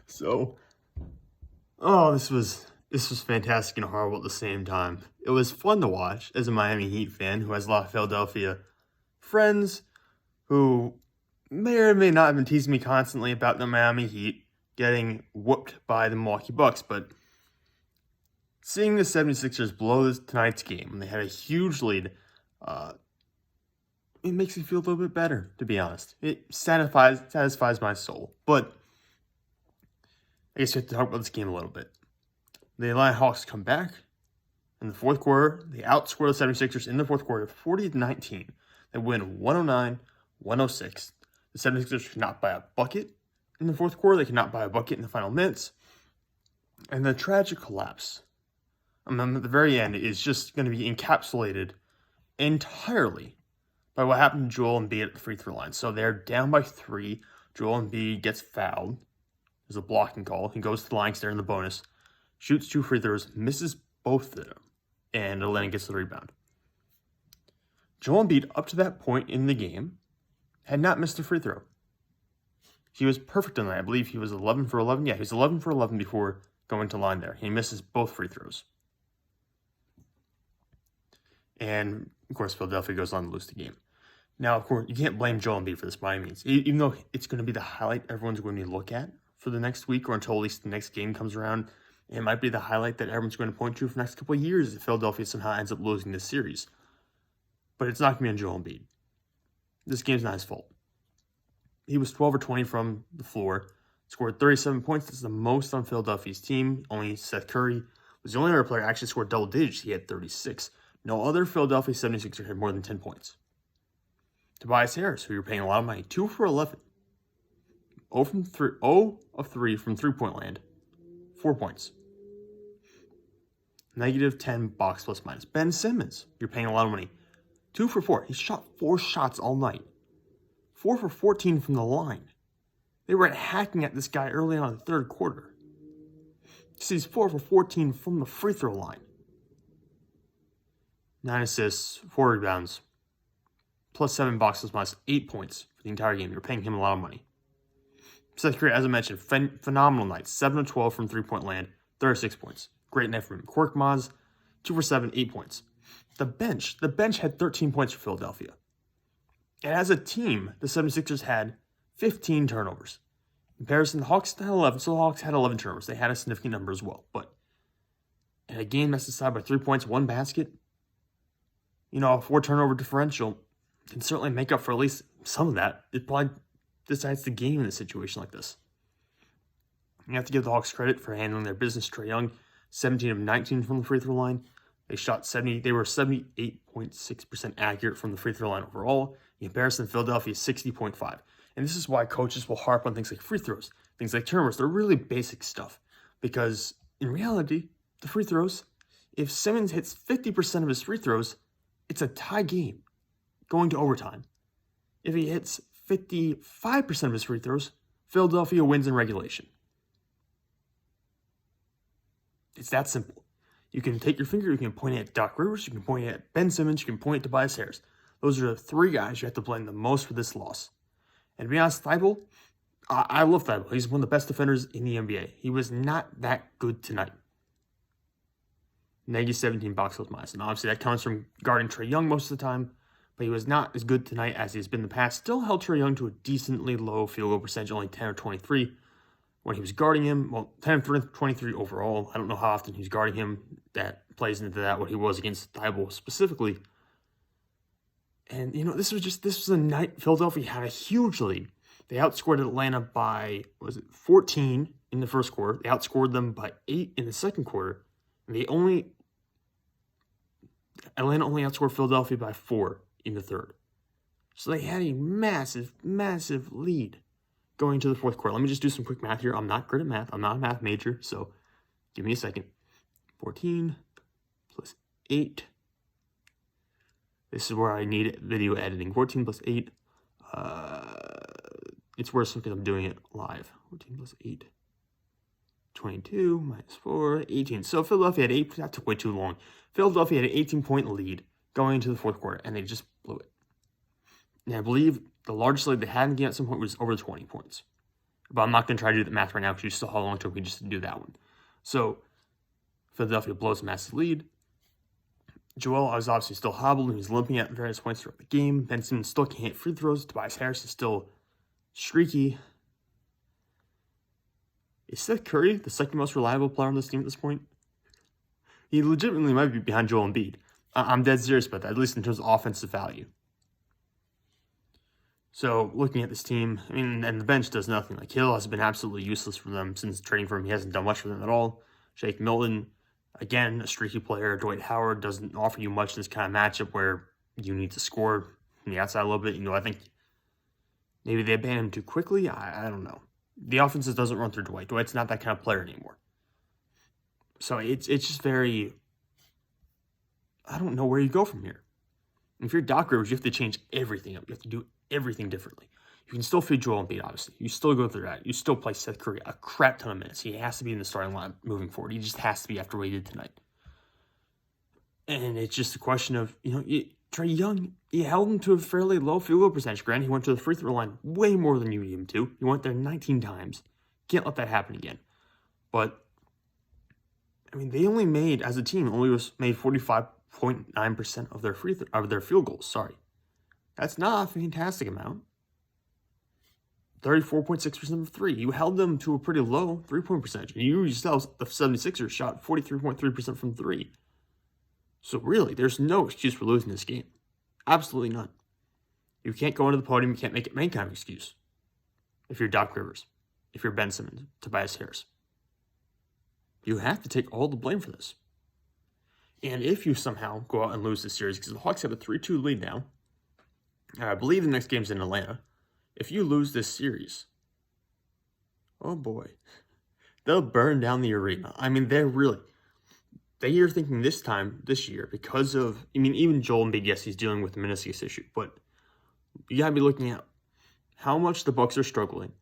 So, oh, this was fantastic and horrible at the same time. It was fun to watch as a Miami Heat fan who has a lot of Philadelphia friends who may or may not have been teasing me constantly about the Miami Heat getting whooped by the Milwaukee Bucks, but seeing the 76ers blow tonight's game, when they had a huge lead, it makes me feel a little bit better, to be honest. It satisfies my soul. But I guess we have to talk about this game a little bit. The Atlanta Hawks come back in the fourth quarter. They outscore the 76ers in the fourth quarter 40-19. They win 109-106. The 76ers could not buy a bucket in the fourth quarter. They could not buy a bucket in the final minutes. And the tragic collapse, at the very end, is just going to be encapsulated entirely by what happened to Joel Embiid at the free throw line. So they're down by 3. Joel Embiid gets fouled. There's a blocking call. He goes to the line, there in the bonus, shoots 2 free throws, misses both of them, and Atlanta gets the rebound. Joel Embiid, up to that point in the game, had not missed a free throw. He was perfect on that. I believe he was 11 for 11. Yeah, he was 11 for 11 before going to line there. He misses both free throws. And, of course, Philadelphia goes on to lose the game. Now, of course, you can't blame Joel Embiid for this by any means. Even though it's going to be the highlight everyone's going to look at for the next week or until at least the next game comes around, it might be the highlight that everyone's going to point to for the next couple of years if Philadelphia somehow ends up losing this series. But it's not going to be on Joel Embiid. This game's not his fault. He was 12 or 20 from the floor, scored 37 points. That's the most on Philadelphia's team. Only Seth Curry was the only other player who actually scored double digits. He had 36. No other Philadelphia 76er had more than 10 points. Tobias Harris, who you're paying a lot of money, 2 for 11. 0 of 3 from three-point land, 4 points. Negative 10 box plus minus. Ben Simmons, you're paying a lot of money, 2 for 4. He shot 4 shots all night. 4 for 14 from the line. They were hacking at this guy early on in the third quarter. He's 4 for 14 from the free throw line. 9 assists, 4 rebounds, plus 7 boxes minus 8 points for the entire game. You're paying him a lot of money. Seth Curry, as I mentioned, phenomenal night. 7 of 12 from three-point land, 36 points. Great night for him. Korkmaz, 2 for 7, 8 points. The bench had 13 points for Philadelphia. And as a team, the 76ers had 15 turnovers. In comparison, the Hawks had 11, so the Hawks had 11 turnovers. They had a significant number as well. But in a game that's decided by 3 points, 1 basket, a 4 turnover differential can certainly make up for at least some of that. It probably decides the game in a situation like this. You have to give the Hawks credit for handling their business. Trae Young, 17 of 19 from the free throw line. They were 78.6% accurate from the free throw line overall. In comparison, Philadelphia is 60.5%. And this is why coaches will harp on things like free throws, things like turnovers. They're really basic stuff. Because in reality, the free throws, if Simmons hits 50% of his free throws, it's a tie game going to overtime. If he hits 55% of his free throws, Philadelphia wins in regulation. It's that simple. You can take your finger, you can point at Doc Rivers, you can point at Ben Simmons, you can point at Tobias Harris. Those are the 3 guys you have to blame the most for this loss. And to be honest, Thibault, I love Thibault. He's one of the best defenders in the NBA. He was not that good tonight. Negative 17 box plus minus. And obviously that comes from guarding Trae Young most of the time, but he was not as good tonight as he's been in the past. Still held Trae Young to a decently low field goal percentage, only 10 or 23 when he was guarding him. Well, 10 or 23 overall. I don't know how often he's guarding him. That plays into that, what he was against Thibault specifically. And, this was a night Philadelphia had a huge lead. They outscored Atlanta by, 14 in the first quarter. They outscored them by 8 in the second quarter. And Atlanta only outscored Philadelphia by 4 in the third. So they had a massive, massive lead going to the fourth quarter. Let me just do some quick math here. I'm not good at math. I'm not a math major, so give me a second. 14 plus 8. This is where I need video editing. 14 plus 8. It's worse because I'm doing it live. 14 plus 8. 22 minus 4, 18. So Philadelphia had 8. That took way too long. Philadelphia had an 18-point lead going into the fourth quarter, and they just blew it. And I believe the largest lead they had in the game at some point was over 20 points. I But I'm not going to try to do the math right now because you still have a long time. We just do that one. So Philadelphia blows a massive lead. Joel was obviously still hobbled and he's limping at various points throughout the game. Ben Simmons still can't hit free throws. Tobias Harris is still streaky. Is Seth Curry the second most reliable player on this team at this point? He legitimately might be behind Joel Embiid. I'm dead serious about that, at least in terms of offensive value. So, looking at this team, I mean, and the bench does nothing. Like, Hill has been absolutely useless for them since trading for him. He hasn't done much for them at all. Shake Milton, again, a streaky player. Dwight Howard doesn't offer you much in this kind of matchup where you need to score from the outside a little bit. I think maybe they abandoned him too quickly. I don't know. The offense doesn't run through Dwight. Dwight's not that kind of player anymore. So it's just very, I don't know where you go from here. If you're Doc Rivers, you have to change everything up. You have to do everything differently. You can still feed Joel Embiid, obviously. You still go through that. You still play Seth Curry a crap ton of minutes. He has to be in the starting line moving forward. He just has to be after what he did tonight. And it's just a question of, Trae Young, he held him to a fairly low field goal percentage. Granted, he went to the free throw line way more than you need him to. He went there 19 times. Can't let that happen again. But, I mean, they only made, as a team, made 45.9% of their field goals. Sorry. That's not a fantastic amount. 34.6% from three. You held them to a pretty low 3-point percentage. You yourselves, the 76ers, shot 43.3% from three. So really, there's no excuse for losing this game. Absolutely none. You can't go into the podium. You can't make it any kind of excuse. If you're Doc Rivers, if you're Ben Simmons, Tobias Harris. You have to take all the blame for this. And if you somehow go out and lose this series, because the Hawks have a 3-2 lead now, I believe the next game's in Atlanta. If you lose this series, oh boy, they'll burn down the arena. I mean, they are thinking this year, because of, even Joel Embiid, yes, he's dealing with a meniscus issue, but you gotta be looking at how much the Bucks are struggling,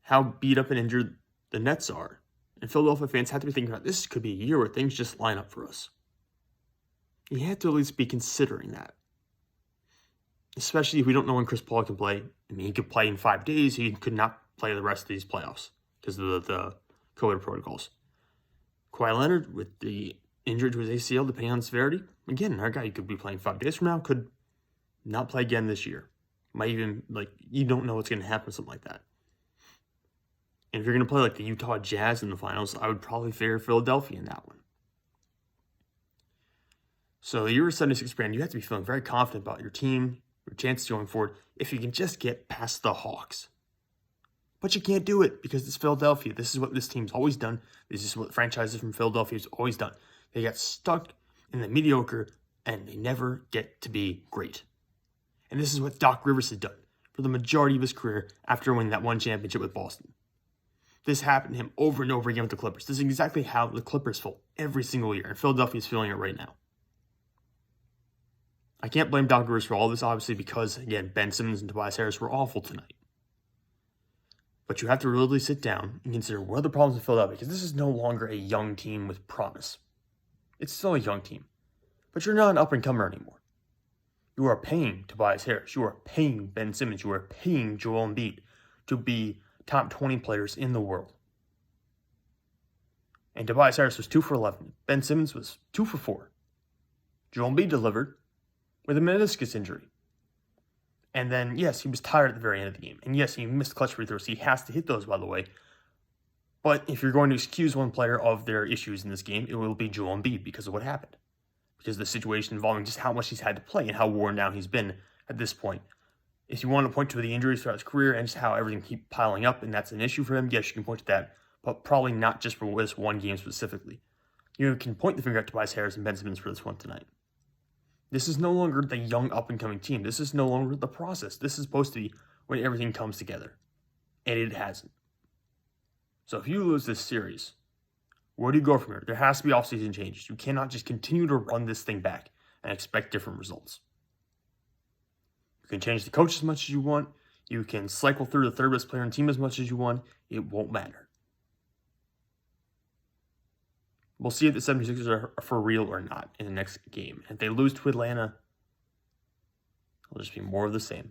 how beat up and injured the Nets are, and Philadelphia fans have to be thinking about this could be a year where things just line up for us. You have to at least be considering that. Especially if we don't know when Chris Paul can play. He could play in 5 days. He could not play the rest of these playoffs because of the COVID protocols. Kawhi Leonard, with the injury to his ACL, depending on severity, again, our guy could be playing 5 days from now, could not play again this year. Might even, you don't know what's going to happen with something like that. And if you're going to play like the Utah Jazz in the finals, I would probably favor Philadelphia in that one. So you're a 76 brand. You have to be feeling very confident about your team, your chances going forward, if you can just get past the Hawks. But you can't do it because it's Philadelphia. This is what this team's always done. This is what franchises from Philadelphia has always done. They get stuck in the mediocre and they never get to be great. And this is what Doc Rivers has done for the majority of his career after winning that one championship with Boston. This happened to him over and over again with the Clippers. This is exactly how the Clippers felt every single year, and Philadelphia is feeling it right now. I can't blame Doc Rivers for all this, obviously, because, again, Ben Simmons and Tobias Harris were awful tonight. But you have to really sit down and consider what are the problems in Philadelphia, because this is no longer a young team with promise. It's still a young team, but you're not an up-and-comer anymore. You are paying Tobias Harris. You are paying Ben Simmons. You are paying Joel Embiid to be top 20 players in the world. And Tobias Harris was 2 for 11. Ben Simmons was 2 for 4. Joel Embiid delivered with a meniscus injury. And then, yes, he was tired at the very end of the game. And yes, he missed clutch free throws. He has to hit those, by the way. But if you're going to excuse one player of their issues in this game, it will be Joel Embiid because of what happened. Because of the situation involving just how much he's had to play and how worn down he's been at this point. If you want to point to the injuries throughout his career and just how everything keeps piling up and that's an issue for him, yes, you can point to that. But probably not just for this one game specifically. You can point the finger at Tobias Harris and Ben Simmons for this one tonight. This is no longer the young up-and-coming team. This is no longer the process. This is supposed to be when everything comes together. And it hasn't. So if you lose this series, where do you go from here? There has to be off-season changes. You cannot just continue to run this thing back and expect different results. You can change the coach as much as you want. You can cycle through the third best player on the team as much as you want. It won't matter. We'll see if the 76ers are for real or not in the next game. If they lose to Atlanta, it'll just be more of the same.